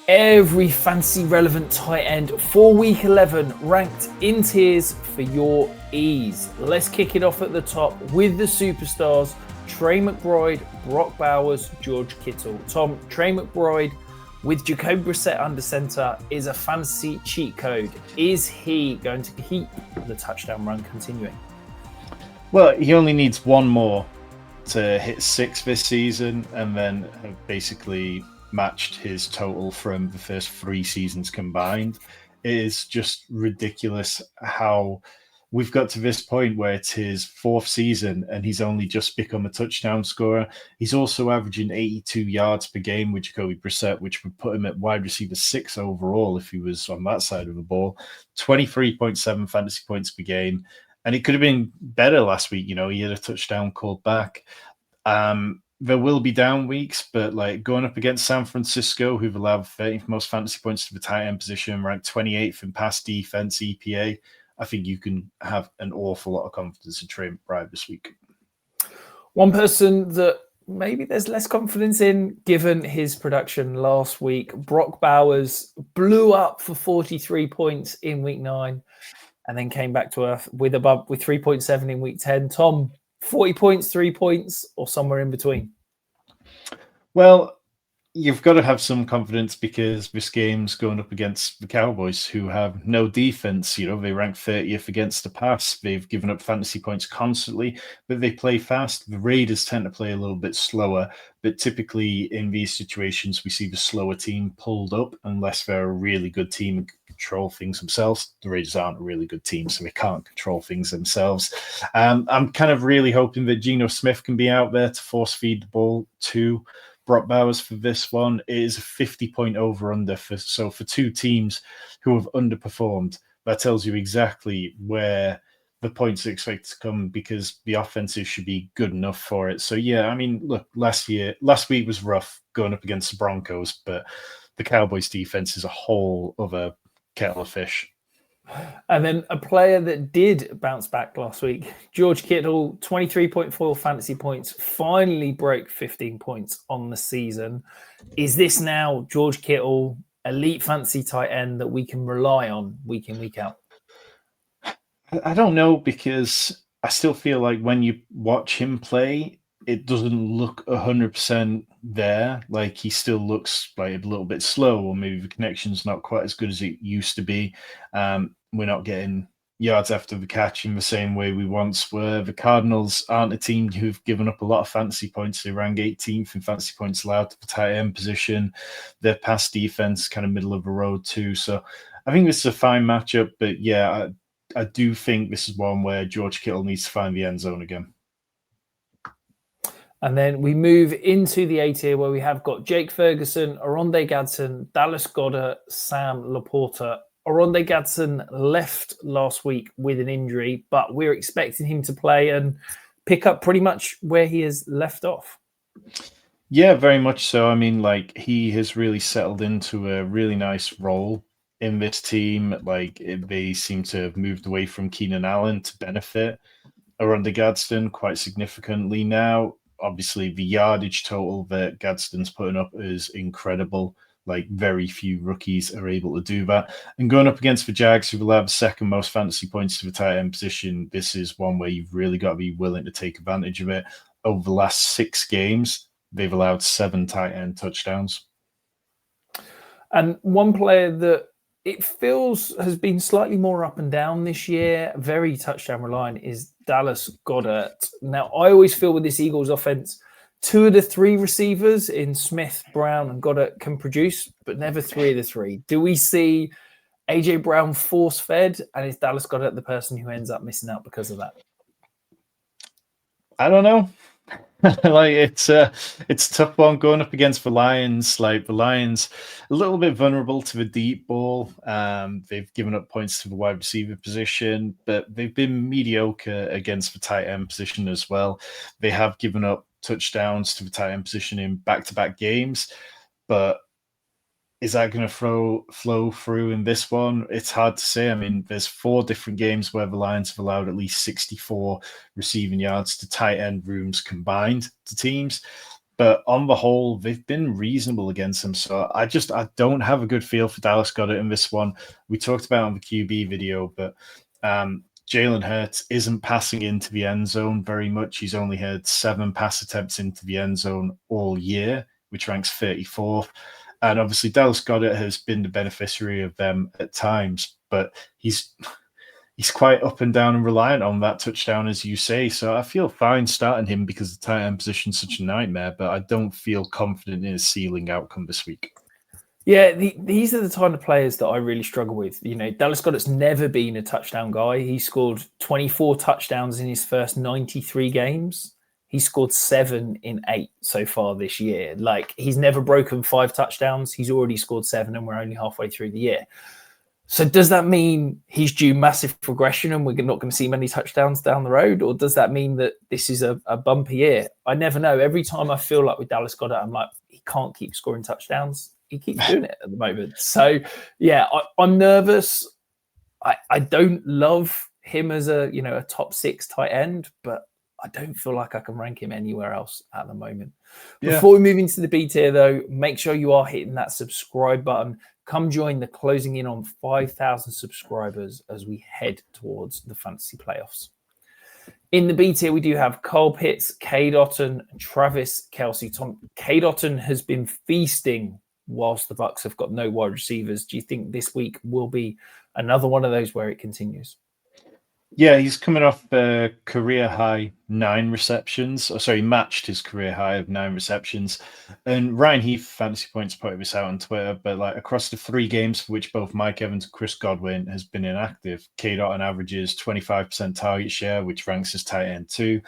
Every fantasy relevant tight end for week 11 ranked in tiers for your ease. Let's kick it off at the top with the superstars Trey McBride, Brock Bowers, George Kittle. Tom, Trey McBride with Jacoby Brissett under center is a fantasy cheat code. Is he going to keep the touchdown run continuing? Well, he only needs one more to hit 6 this season and then have basically matched his total from the first 3 seasons combined. It is just ridiculous how we've got to this point where it's his 4th season and he's only just become a touchdown scorer. He's also averaging 82 yards per game with Jacoby Brissett, which would put him at wide receiver 6 overall if he was on that side of the ball. 23.7 fantasy points per game. And it could have been better last week. You know, he had a touchdown called back. There will be down weeks, but like going up against San Francisco, who've allowed 13th most fantasy points to the tight end position, ranked 28th in pass defense EPA, I think you can have an awful lot of confidence in Trey McBride this week. One person that maybe there's less confidence in, given his production last week, Brock Bowers blew up for 43 points in week 9 and then came back to earth with 3.7 in week 10. Tom, 40 points, 3 points, or somewhere in between? Well, you've got to have some confidence because this game's going up against the Cowboys, who have no defense. You know, they rank 30th against the pass. They've given up fantasy points constantly, but they play fast. The Raiders tend to play a little bit slower, but typically in these situations, we see the slower team pulled up unless they're a really good team and control things themselves. The Raiders aren't a really good team, so they can't control things themselves. I'm kind of really hoping that Geno Smith can be out there to force feed the ball to Brock Bowers for this one. It is a 50-point over-under. So for 2 teams who have underperformed, that tells you exactly where the points are expected to come because the offenses should be good enough for it. So, yeah, I mean, look, last week was rough going up against the Broncos, but the Cowboys defense is a whole other kettle of fish. And then a player that did bounce back last week, George Kittle, 23.4 fantasy points, finally broke 15 points on the season. Is this now George Kittle, elite fantasy tight end that we can rely on week in, week out? I don't know, because I still feel like when you watch him play, it doesn't look 100% there. Like he still looks like a little bit slow, or maybe the connection's not quite as good as it used to be. We're not getting yards after the catch in the same way we once were. The Cardinals aren't a team who've given up a lot of fantasy points. They rank 18th in fantasy points allowed to the tight end position. Their pass defense kind of middle of the road too. So I think this is a fine matchup. But yeah, I do think this is one where George Kittle needs to find the end zone again. And then we move into the A tier where we have got Jake Ferguson, Oronde Gadsden, Dallas Goedert, Sam Laporta. Oronde Gadsden left last week with an injury, but we're expecting him to play and pick up pretty much where he has left off. Yeah, very much so. I mean, like, he has really settled into a really nice role in this team. Like, they seem to have moved away from Keenan Allen to benefit Oronde Gadsden quite significantly now. Obviously, the yardage total that Gadsden's putting up is incredible. Like, very few rookies are able to do that. And going up against the Jags, who've allowed the 2nd most fantasy points to the tight end position, this is one where you've really got to be willing to take advantage of it. Over the last 6 games, they've allowed 7 tight end touchdowns. And one player that it feels has been slightly more up and down this year, very touchdown reliant, is Dallas Goedert. Now, I always feel with this Eagles offense, 2 of the 3 receivers in Smith, Brown, and Goddard can produce, but never 3 of the 3. Do we see AJ Brown force fed, and is Dallas Goedert the person who ends up missing out because of that? I don't know. Like, it's a tough one going up against the Lions. Like, the Lions a little bit vulnerable to the deep ball. They've given up points to the wide receiver position, but they've been mediocre against the tight end position as well. They have given up touchdowns to the tight end position in back-to-back games, but is that going to flow through in this one? It's hard to say. I mean, there's 4 different games where the Lions have allowed at least 64 receiving yards to tight end rooms combined to teams. But on the whole, they've been reasonable against him. So I don't have a good feel for Dallas Goedert in this one. We talked about it on the QB video, but Jalen Hurts isn't passing into the end zone very much. He's only had 7 pass attempts into the end zone all year, which ranks 34th. And obviously, Dallas Goedert has been the beneficiary of them at times, but he's quite up and down and reliant on that touchdown, as you say. So I feel fine starting him because the tight end position is such a nightmare, but I don't feel confident in his ceiling outcome this week. Yeah, these are the kind of players that I really struggle with. Dallas Goedert's never been a touchdown guy. He scored 24 touchdowns in his first 93 games. He scored 7 in 8 so far this year. Like, he's never broken 5 touchdowns. He's already scored 7, and we're only halfway through the year. So does that mean he's due massive progression and we're not going to see many touchdowns down the road? Or does that mean that this is a bumpy year? I never know. Every time I feel like with Dallas Goedert, I'm like, he can't keep scoring touchdowns. He keeps doing it at the moment. So, yeah, I'm nervous. I don't love him as a top 6 tight end, but I don't feel like I can rank him anywhere else at the moment. Yeah. Before we move into the B tier, though, make sure you are hitting that subscribe button. Come join the closing in on 5,000 subscribers as we head towards the fantasy playoffs. In the B tier, we do have Cole Pitts, Cade Otton, Travis Kelce. Tom, Cade Otton has been feasting whilst the Bucs have got no wide receivers. Do you think this week will be another one of those where it continues? Yeah, he's coming off a career high 9 receptions. He matched his career high of 9 receptions. And Ryan Heath, Fantasy Points, put this out on Twitter, but like across the 3 games for which both Mike Evans and Chris Godwin has been inactive, Cade Otton averages 25% target share, which ranks as tight end 2,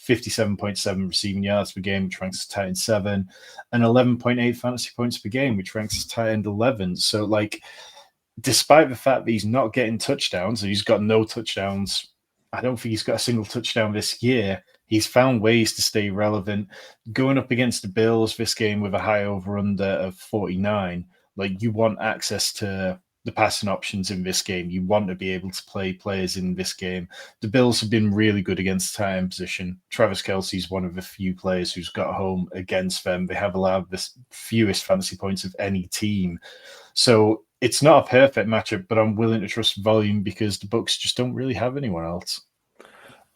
57.7 receiving yards per game, which ranks as tight end 7, and 11.8 fantasy points per game, which ranks as tight end 11. So like, despite the fact that he's not getting touchdowns, he's got no touchdowns. I don't think he's got a single touchdown this year. He's found ways to stay relevant. Going up against the Bills this game with a high over-under of 49, like, you want access to the passing options in this game. You want to be able to play players in this game. The Bills have been really good against tight end position. Travis Kelce is one of the few players who's got home against them. They have allowed the fewest fantasy points of any team. So it's not a perfect matchup, but I'm willing to trust volume because the Bucs just don't really have anyone else.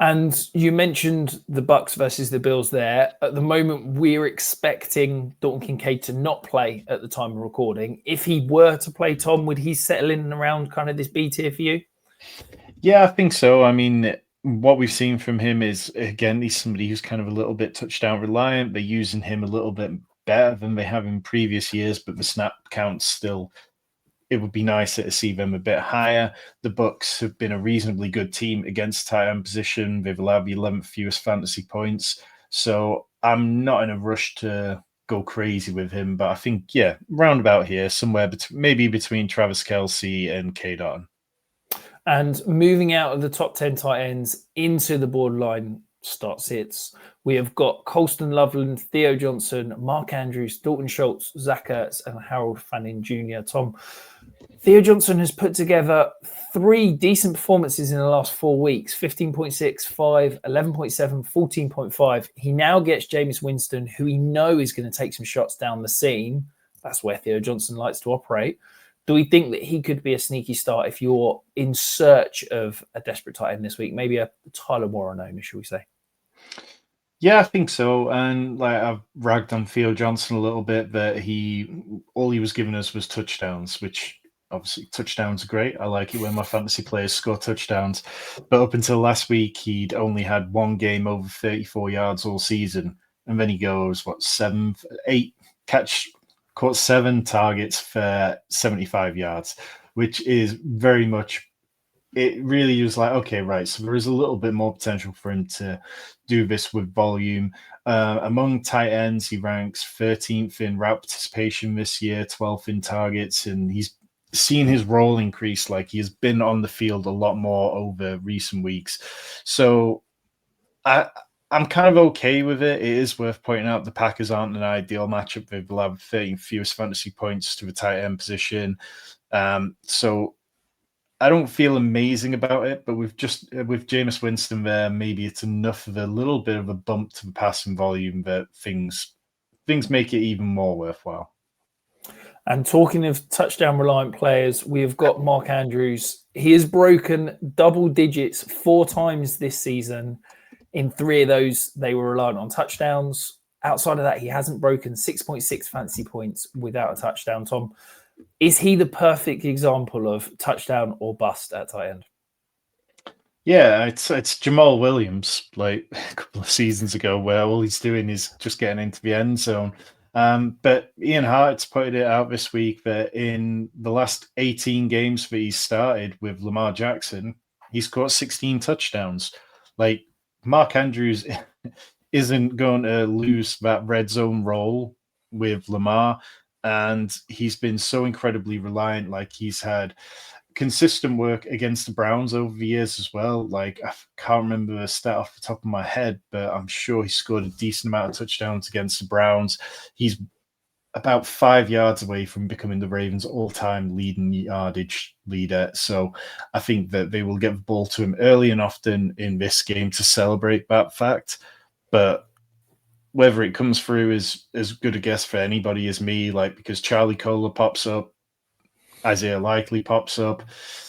And you mentioned the Bucs versus the Bills there. At the moment, we're expecting Dalton Kincaid to not play at the time of recording. If he were to play, Tom, would he settle in and around kind of this B tier for you? Yeah, I think so. I mean, what we've seen from him is, again, he's somebody who's kind of a little bit touchdown reliant. They're using him a little bit better than they have in previous years, but the snap count's still, it would be nicer to see them a bit higher. The Bucs have been a reasonably good team against tight end position. They've allowed the 11th fewest fantasy points. So I'm not in a rush to go crazy with him, but I think, yeah, roundabout here, somewhere maybe between Travis Kelce and Cade Otton. And moving out of the top 10 tight ends into the borderline start sits, we have got Colston Loveland, Theo Johnson, Mark Andrews, Dalton Schultz, Zach Ertz, and Harold Fanning Jr. Tom, Theo Johnson has put together 3 decent performances in the last 4 weeks, 15.6, 5, 11.7, 14.5. He now gets Jameis Winston, who he knows is going to take some shots down the seam. That's where Theo Johnson likes to operate. Do we think that he could be a sneaky start if you're in search of a desperate tight end this week? Maybe a Tyler Warren owner, should we say? Yeah, I think so. And like, I've ragged on Theo Johnson a little bit that all he was giving us was touchdowns, which obviously touchdowns are great. I like it when my fantasy players score touchdowns. But up until last week, he'd only had 1 game over 34 yards all season. And then he goes, caught 7 targets for 75 yards, which is very much, it really was like, okay, right, so there is a little bit more potential for him to do this with volume. Among tight ends, he ranks 13th in route participation this year, 12th in targets, and he's seen his role increase. Like, he has been on the field a lot more over recent weeks. So I'm kind of okay with it. It is worth pointing out the Packers aren't an ideal matchup. They've allowed 13 fewest fantasy points to the tight end position. So I don't feel amazing about it, but with Jameis Winston there, maybe it's enough of a little bit of a bump to the passing volume that things things make it even more worthwhile. And talking of touchdown reliant players, we have got Mark Andrews. He has broken double digits 4 times this season. In 3 of those, they were reliant on touchdowns. Outside of that, he hasn't broken 6.6 fantasy points without a touchdown. Tom, is he the perfect example of touchdown or bust at tight end? Yeah, it's Jamal Williams, like a couple of seasons ago, where all he's doing is just getting into the end zone. But Ian Hart's put it out this week that in the last 18 games that he's started with Lamar Jackson, he's got 16 touchdowns. Like, Mark Andrews isn't going to lose that red zone role with Lamar, and he's been so incredibly reliant. Like, he's had consistent work against the Browns over the years as well. Like, I can't remember the stat off the top of my head, but I'm sure he scored a decent amount of touchdowns against the Browns. He's about 5 yards away from becoming the Ravens' all-time leading yardage leader. So I think that they will get the ball to him early and often in this game to celebrate that fact. But whether it comes through is as good a guess for anybody as me, like, because Charlie Kohler pops up, Isaiah Likely pops up,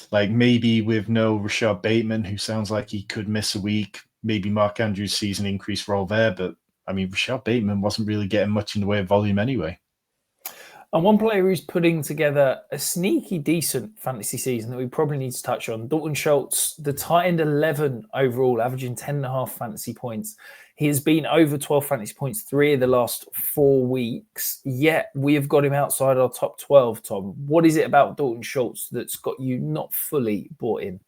like maybe with no Rashad Bateman, who sounds like he could miss a week. Maybe Mark Andrews sees an increased role there, but I mean, Rashad Bateman wasn't really getting much in the way of volume anyway. And one player who's putting together a sneaky decent fantasy season that we probably need to touch on, Dalton Schultz, the tight end 11 overall, averaging 10.5 fantasy points. He has been over 12 fantasy points 3 of the last 4 weeks, yet we have got him outside our top 12, Tom. What is it about Dalton Schultz that's got you not fully bought in?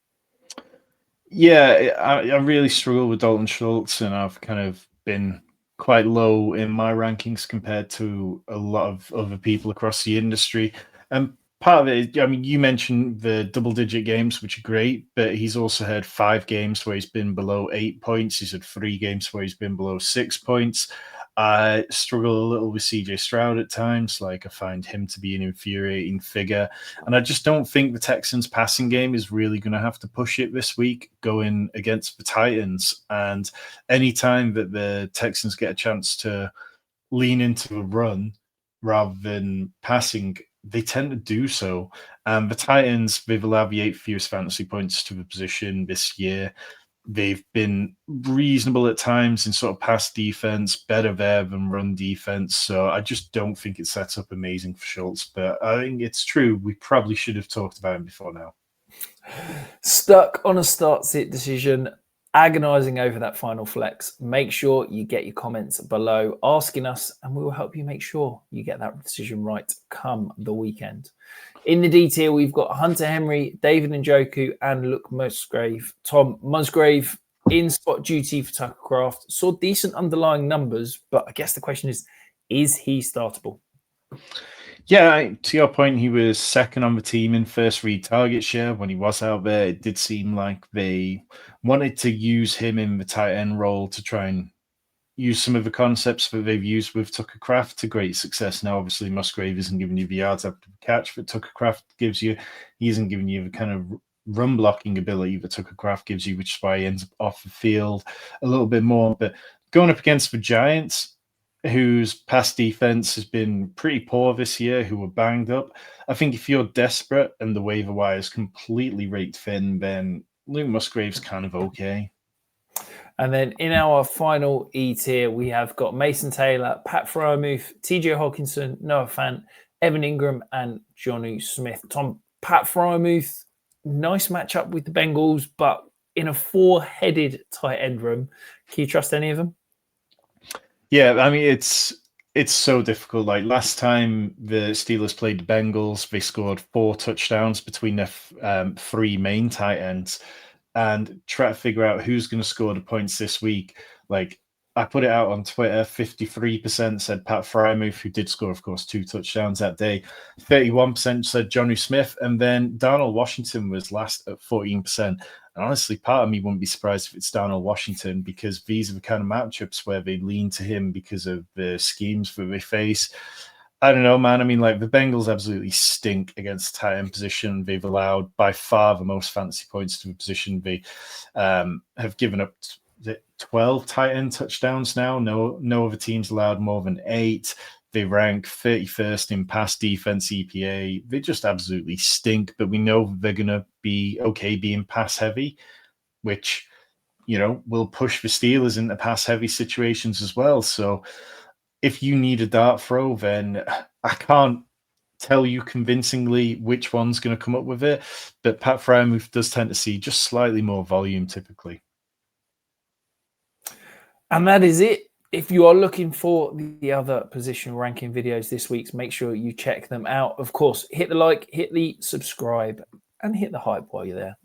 Yeah, I really struggle with Dalton Schultz, and I've kind of been quite low in my rankings compared to a lot of other people across the industry. And part of it, I mean, you mentioned the double-digit games, which are great, but he's also had 5 games where he's been below 8 points. He's had 3 games where he's been below 6 points. I struggle a little with CJ Stroud at times. Like, I find him to be an infuriating figure. And I just don't think the Texans' passing game is really going to have to push it this week going against the Titans. And anytime that the Texans get a chance to lean into a run rather than passing, they tend to do so. The Titans, they've allowed the 8th fewest fantasy points to the position this year. They've been reasonable at times in sort of pass defense, better there than run defense. So I just don't think it sets up amazing for Schultz. But I think it's true. We probably should have talked about him before now. Stuck on a start-sit decision, agonizing over that final flex. Make sure you get your comments below asking us, and we will help you make sure you get that decision right come the weekend. In the D tier, we've got Hunter Henry, David Njoku, and Luke Musgrave. Tom Musgrave in spot duty for Tucker Craft. Saw decent underlying numbers, but I guess the question is he startable? Yeah, to your point, he was second on the team in first read target share when he was out there. It did seem like they wanted to use him in the tight end role to try and use some of the concepts that they've used with Tucker Craft to great success. Now, obviously, Musgrave isn't giving you the yards after the catch that Tucker Craft gives you. He isn't giving you the kind of run blocking ability that Tucker Craft gives you, which is why he ends up off the field a little bit more. But going up against the Giants, whose pass defense has been pretty poor this year, who were banged up, I think if you're desperate and the waiver wire is completely rate thin, then Luke Musgrave's kind of okay. And then in our final E tier, we have got Mason Taylor, Pat Fryermuth, TJ Hawkinson, Noah Fant, Evan Ingram, and Jonnu Smith. Tom, Pat Fryermuth, nice matchup with the Bengals, but in a 4-headed tight end room. Can you trust any of them? Yeah, I mean, it's so difficult. Like, last time the Steelers played the Bengals, they scored 4 touchdowns between their 3 main tight ends. And try to figure out who's going to score the points this week. Like, I put it out on Twitter, 53% said Pat Fryermuth, who did score, of course, 2 touchdowns that day. 31% said Jonnu Smith, and then Darnell Washington was last at 14%. And honestly, part of me wouldn't be surprised if it's Darnell Washington, because these are the kind of matchups where they lean to him because of the schemes that they face. I don't know, man. I mean, like, the Bengals absolutely stink against tight end position. They've allowed by far the most fantasy points to the position. They have given up 12 tight end touchdowns now. No other teams allowed more than 8. They rank 31st in pass defense EPA. They just absolutely stink, but we know they're going to be okay being pass heavy, which, will push the Steelers into pass heavy situations as well. So if you need a dart throw, then I can't tell you convincingly which one's going to come up with it. But Pat Fryermuth does tend to see just slightly more volume typically. And that is it. If you are looking for the other position ranking videos this week, make sure you check them out. Of course, hit the like, hit the subscribe, and hit the hype while you're there.